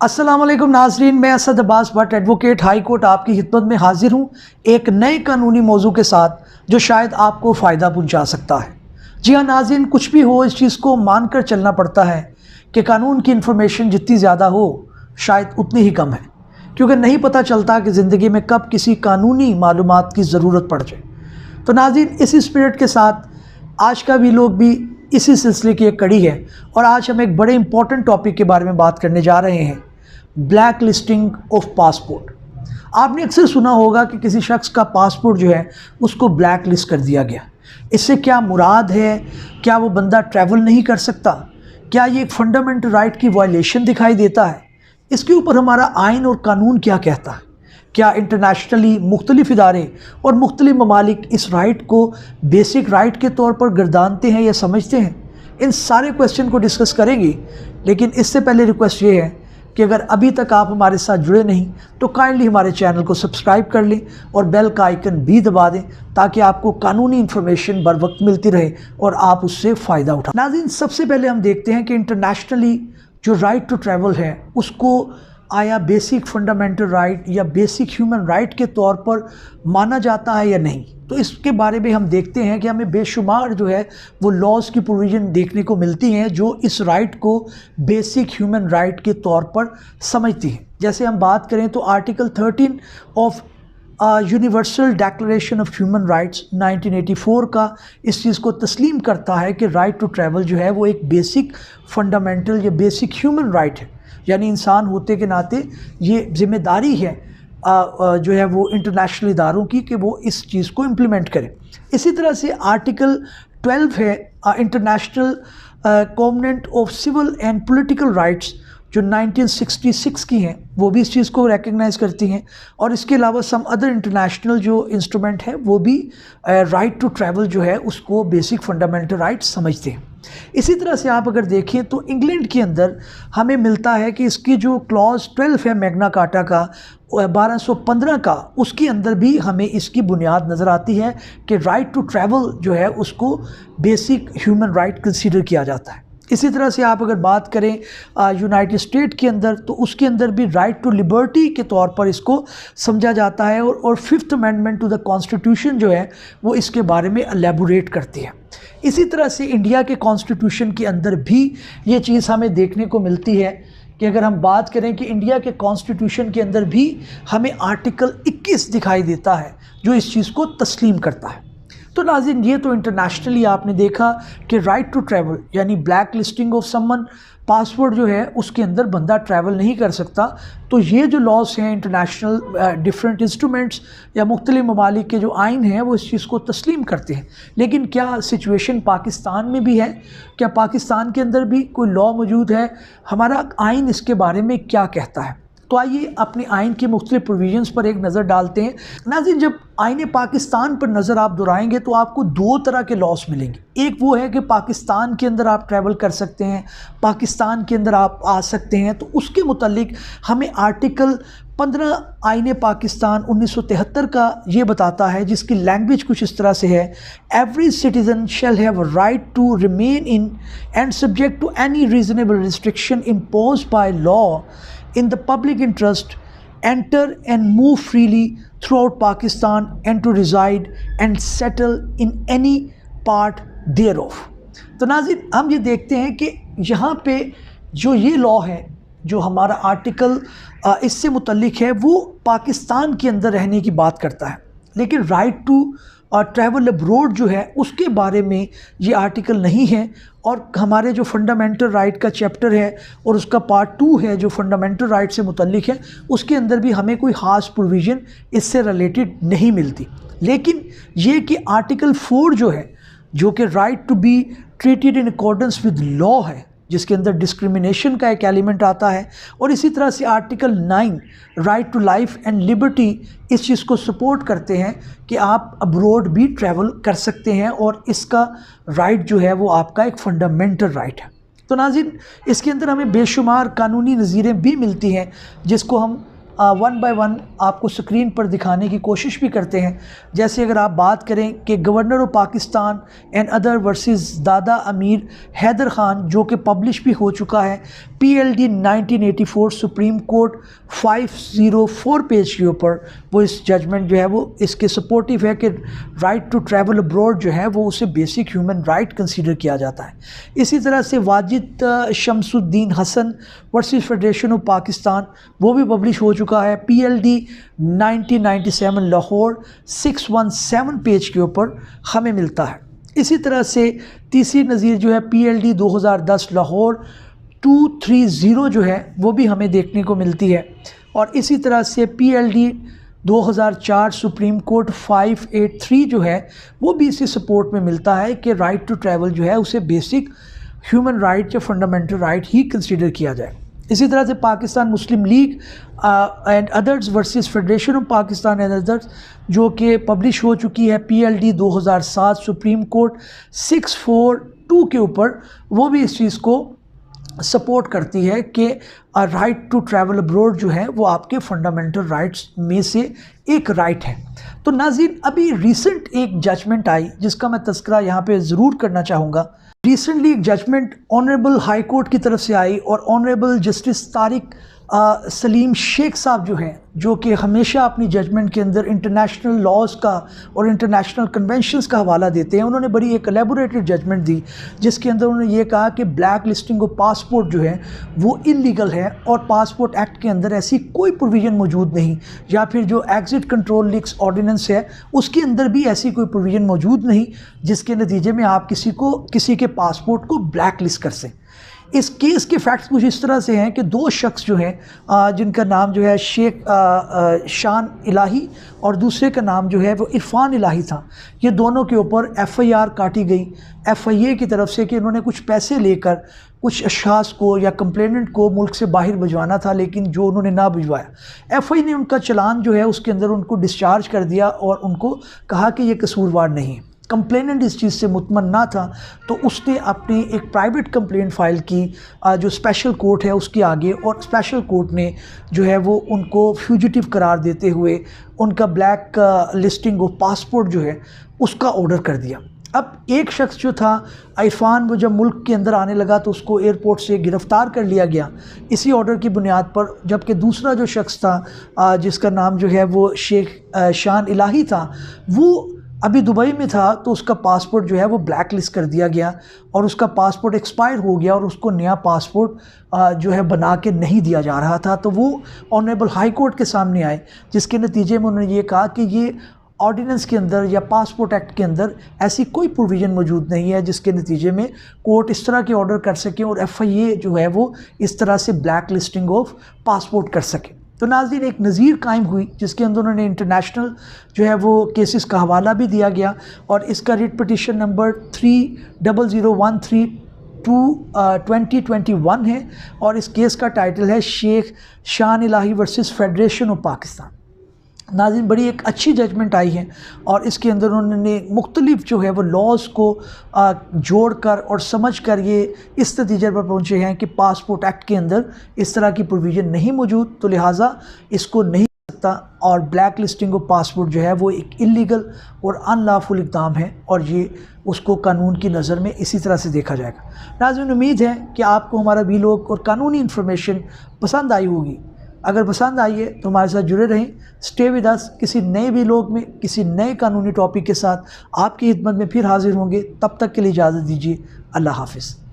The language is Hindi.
अस्सलाम वालेकुम नाजरीन, मैं Asad Abbas Bhatt advocate high court आपकी खिदमत में हाजिर हूँ एक नए कानूनी मौजू के साथ जो शायद आपको फ़ायदा पहुँचा सकता है। जी हाँ नाजरीन, कुछ भी हो इस चीज़ को मान कर चलना पड़ता है कि कानून की इन्फॉर्मेशन जितनी ज़्यादा हो शायद उतनी ही कम है, क्योंकि नहीं पता चलता कि ज़िंदगी में कब किसी कानूनी मालूमात की ज़रूरत पड़ जाए। तो नाज़रीन, इसी स्पिरिट के साथ आज का भी लोग भी इसी सिलसिले की एक कड़ी है और आज हम एक बड़े इंपॉर्टेंट टॉपिक के बारे में बात करने जा रहे हैं, ब्लैक लिस्टिंग ऑफ पासपोर्ट। आपने अक्सर सुना होगा कि किसी शख्स का पासपोर्ट जो है उसको ब्लैक लिस्ट कर दिया गया। इससे क्या मुराद है? क्या वो बंदा ट्रैवल नहीं कर सकता? क्या ये एक फंडामेंटल राइट की वायलेशन दिखाई देता है? इसके ऊपर हमारा आइन और कानून क्या कहता है? क्या इंटरनेशनली मुख्तलिफ इदारे और मुख्तलिफ ममालिक इस राइट को बेसिक राइट के तौर पर गर्दानते हैं या समझते हैं? इन सारे क्वेश्चन को डिस्कस करेंगे, लेकिन इससे पहले रिक्वेस्ट ये है कि अगर अभी तक आप हमारे साथ जुड़े नहीं तो काइंडली हमारे चैनल को सब्सक्राइब कर लें और बेल का आइकन भी दबा दें ताकि आपको कानूनी इन्फॉर्मेशन बर वक्त मिलती रहे और आप उससे फ़ायदा उठाएं। नाज़रीन, सबसे पहले हम देखते हैं कि इंटरनेशनली जो राइट टू ट्रैवल है उसको आया बेसिक फंडामेंटल राइट या बेसिक ह्यूमन राइट के तौर पर माना जाता है या नहीं। तो इसके बारे में हम देखते हैं कि हमें बेशुमार जो है वो लॉज की प्रोविज़न देखने को मिलती हैं जो इस राइट को बेसिक ह्यूमन राइट के तौर पर समझती हैं। जैसे हम बात करें तो article 13 of universal declaration of human rights 1984 का इस चीज़ को तस्लीम करता है कि राइट टू ट्रैवल जो है वो एक बेसिक फंडामेंटल या बेसिक ह्यूमन राइट है, यानी इंसान होते के नाते ये जिम्मेदारी है जो है वो इंटरनेशनल इदारों की कि वो इस चीज़ को इम्प्लीमेंट करें। इसी तरह से आर्टिकल 12 है international covenant of civil and political rights जो 1966 की हैं, वो भी इस चीज़ को रिकग्नाइज़ करती हैं। और इसके अलावा सम अदर इंटरनेशनल जो इंस्ट्रूमेंट है वो भी राइट टू ट्रैवल जो है उसको बेसिक फंडामेंटल राइट समझते हैं। इसी तरह से आप अगर देखें तो इंग्लैंड के अंदर हमें मिलता है कि इसकी जो क्लॉज 12 है मैग्ना कार्टा का 1215 का, उसके अंदर भी हमें इसकी बुनियाद नज़र आती है कि राइट टू ट्रैवल जो है उसको बेसिक ह्यूमन राइट कंसीडर किया जाता है। इसी तरह से आप अगर बात करें यूनाइटेड स्टेट के अंदर तो उसके अंदर भी राइट टू लिबर्टी के तौर पर इसको समझा जाता है और 5th amendment to the constitution जो है वो इसके बारे में एलेबोरेट करती है। इसी तरह से इंडिया के कॉन्स्टिट्यूशन के अंदर भी ये चीज़ हमें देखने को मिलती है कि अगर हम बात करें कि इंडिया के कॉन्स्टिट्यूशन के अंदर भी हमें आर्टिकल 21 दिखाई देता है जो इस चीज़ को तस्लीम करता है। तो नाज़रीन, ये तो इंटरनेशनली आपने देखा कि राइट टू ट्रैवल यानी black listing of someone, passport जो है उसके अंदर बंदा ट्रैवल नहीं कर सकता। तो ये जो लॉस हैं इंटरनेशनल डिफरेंट इंस्ट्रूमेंट्स या मुख्तलिफ ममालिक के जो आइन हैं वो इस चीज़ को तस्लीम करते हैं। लेकिन क्या सिचुएशन पाकिस्तान में भी है? क्या पाकिस्तान के अंदर भी कोई लॉ मौजूद है? हमारा आइन इसके बारे में क्या कहता है? तो आइए अपने आइन के मुख्तलिफ प्रोविजंस पर एक नज़र डालते हैं। नाज़रीन, जब आइन पाकिस्तान पर नज़र आप दोहराएंगे तो आपको दो तरह के लॉस मिलेंगे। एक वो है कि पाकिस्तान के अंदर आप ट्रैवल कर सकते हैं, पाकिस्तान के अंदर आप आ सकते हैं। तो उसके मुतालिक हमें आर्टिकल 15 आइन पाकिस्तान 1973 का ये बताता है, जिसकी लैंग्वेज कुछ इस तरह से है, every citizen shall have right to remain in and subject to any reasonable restriction impose by law in the public interest, enter and move freely throughout Pakistan and to reside and settle in any part thereof। तो नाज़रीन, हम ये देखते हैं कि यहाँ पे जो ये लॉ है जो हमारा आर्टिकल इससे मुतल्लिक है वो पाकिस्तान के अंदर रहने की बात करता है, लेकिन राइट टू ट्रैवल अब्रोड जो है उसके बारे में ये आर्टिकल नहीं है। और हमारे जो फंडामेंटल राइट का चैप्टर है और उसका पार्ट 2 है जो फंडामेंटल राइट से मुतल्लिक है, उसके अंदर भी हमें कोई ख़ास प्रोविज़न इससे रिलेटेड नहीं मिलती। लेकिन ये कि आर्टिकल 4 जो है, जो कि right to be treated in accordance with law है, जिसके अंदर डिस्क्रिमिनेशन का एक एलिमेंट आता है, और इसी तरह से article 9 right to life and liberty इस चीज़ को सपोर्ट करते हैं कि आप अब्रोड भी ट्रैवल कर सकते हैं और इसका राइट जो है वो आपका एक फंडामेंटल राइट है। तो नाज़रीन, इसके अंदर हमें बेशुमार कानूनी नज़ीरें भी मिलती हैं जिसको हम वन बाय वन आपको स्क्रीन पर दिखाने की कोशिश भी करते हैं। जैसे अगर आप बात करें कि governor of Pakistan and other versus दादा अमीर हैदर ख़ान, जो कि पब्लिश भी हो चुका है, PLD 1984 सुप्रीम कोर्ट 504 पेज के ऊपर वो इस जजमेंट जो है वो इसके सपोर्टिव है कि राइट टू ट्रैवल अब्रॉड जो है वो उसे बेसिक ह्यूमन राइट कंसीडर किया जाता है। इसी तरह से Wajid Shamsuddin Hasan versus federation of Pakistan, वो भी पब्लिश हो चुका है, PLD 1997 लाहौर 617 पेज के ऊपर हमें मिलता है। इसी तरह से तीसरी नज़ीर जो है PLD 2010 लाहौर 230 जो है वो भी हमें देखने को मिलती है। और इसी तरह से PLD 2004 सुप्रीम कोर्ट 583 जो है वो भी इसी सपोर्ट में मिलता है कि राइट टू ट्रैवल जो है उसे बेसिक ह्यूमन राइट या फंडामेंटल राइट ही कंसीडर किया जाए। इसी तरह से Pakistan Muslim League and others versus federation of Pakistan and others, जो कि पब्लिश हो चुकी है PLD 2007 सुप्रीम कोर्ट 642 के ऊपर, वो भी इस चीज़ को सपोर्ट करती है कि राइट टू ट्रैवल अब्रॉड जो है वो आपके फंडामेंटल राइट्स में से एक राइट है। तो नाज़रीन, अभी रिसेंट एक जजमेंट आई जिसका मैं तज़किरा यहाँ पे ज़रूर करना चाहूँगा। रिसेंटली एक जजमेंट ऑनरेबल हाई कोर्ट की तरफ से आई और ऑनरेबल जस्टिस तारिक सलीम शेख साहब जो हैं, जो कि हमेशा अपनी जजमेंट के अंदर इंटरनेशनल लॉज का और इंटरनेशनल कन्वेंशंस का हवाला देते हैं, उन्होंने बड़ी एक एलेबोरेटेड जजमेंट दी जिसके अंदर उन्होंने ये कहा कि ब्लैक लिस्टिंग ऑफ पासपोर्ट जो है वो इलीगल है और पासपोर्ट एक्ट के अंदर ऐसी कोई प्रोविज़न मौजूद नहीं, या फिर जो एग्जिट कंट्रोल लिस्ट ऑर्डिनेंस है उसके अंदर भी ऐसी कोई प्रोविज़न मौजूद नहीं जिसके नतीजे में आप किसी के पासपोर्ट को ब्लैक लिस्ट कर सें। इस केस के फैक्ट्स कुछ इस तरह से हैं कि दो शख्स जो हैं जिनका नाम जो है शेख शान इलाही और दूसरे का नाम जो है वो इरफान इलाही था, ये दोनों के ऊपर FIR काटी गई FIA की तरफ से कि इन्होंने कुछ पैसे लेकर कुछ अशख़ास को या कंप्लेनेंट को मुल्क से बाहर भिजवाना था, लेकिन जो उन्होंने ना भिजवाया, FI ने उनका चलान जो है उसके अंदर उनको डिस्चार्ज कर दिया और उनको कहा कि ये कसूरवार नहीं है। कंप्लेनेंट इस चीज़ से मुतमन ना था तो उसने अपनी एक प्राइवेट कंप्लेंट फ़ाइल की जो स्पेशल कोर्ट है उसके आगे, और स्पेशल कोर्ट ने जो है वो उनको फ्यूजिटिव करार देते हुए उनका ब्लैक लिस्टिंग ऑफ पासपोर्ट जो है उसका ऑर्डर कर दिया। अब एक शख्स जो था इरफान, वो जब मुल्क के अंदर आने लगा तो उसको एयरपोर्ट से गिरफ़्तार कर लिया गया इसी ऑर्डर की बुनियाद पर, जबकि दूसरा जो शख्स था जिसका नाम जो है वो शेख शान इलाही था, वो अभी दुबई में था तो उसका पासपोर्ट जो है वो ब्लैक लिस्ट कर दिया गया और उसका पासपोर्ट एक्सपायर हो गया और उसको नया पासपोर्ट जो है बना के नहीं दिया जा रहा था। तो वो ऑनरेबल हाई कोर्ट के सामने आए जिसके नतीजे में उन्होंने ये कहा कि ये ऑर्डिनेंस के अंदर या पासपोर्ट एक्ट के अंदर ऐसी कोई प्रोविज़न मौजूद नहीं है जिसके नतीजे में कोर्ट इस तरह के ऑर्डर कर सके और FIA जो है वो इस तरह से ब्लैक लिस्टिंग ऑफ पासपोर्ट कर सके। तो नाज़रीन, एक नज़ीर कायम हुई जिसके अंदर उन्होंने इंटरनेशनल जो है वो केसेस का हवाला भी दिया गया और इसका रिट पिटिशन नंबर 30013 2021 है और इस केस का टाइटल है शेख शान इलाही वर्सेस फेडरेशन ऑफ पाकिस्तान। नाज़रीन, बड़ी एक अच्छी जजमेंट आई है और इसके अंदर उन्होंने मुख्तलिफ जो है वो लॉज को जोड़ कर और समझ कर ये इस नतीजे पर पहुँचे हैं कि पासपोर्ट एक्ट के अंदर इस तरह की प्रोविज़न नहीं मौजूद, तो लिहाजा इसको नहीं सकता और ब्लैक लिस्टिंग ऑफ पासपोर्ट जो है वो एक इलीगल और अनलॉफुल इक़दाम है और ये उसको कानून की नज़र में इसी तरह से देखा जाएगा। नाज़रीन, उम्मीद है कि आपको हमारा वीलॉग और कानूनी इन्फॉर्मेशन पसंद आई होगी। अगर पसंद आई है तो हमारे साथ जुड़े रहें। Stay with us. किसी नए वीलॉग में किसी नए कानूनी टॉपिक के साथ आपकी खिदमत में फिर हाजिर होंगे। तब तक के लिए इजाज़त दीजिए। अल्लाह हाफ़िज़।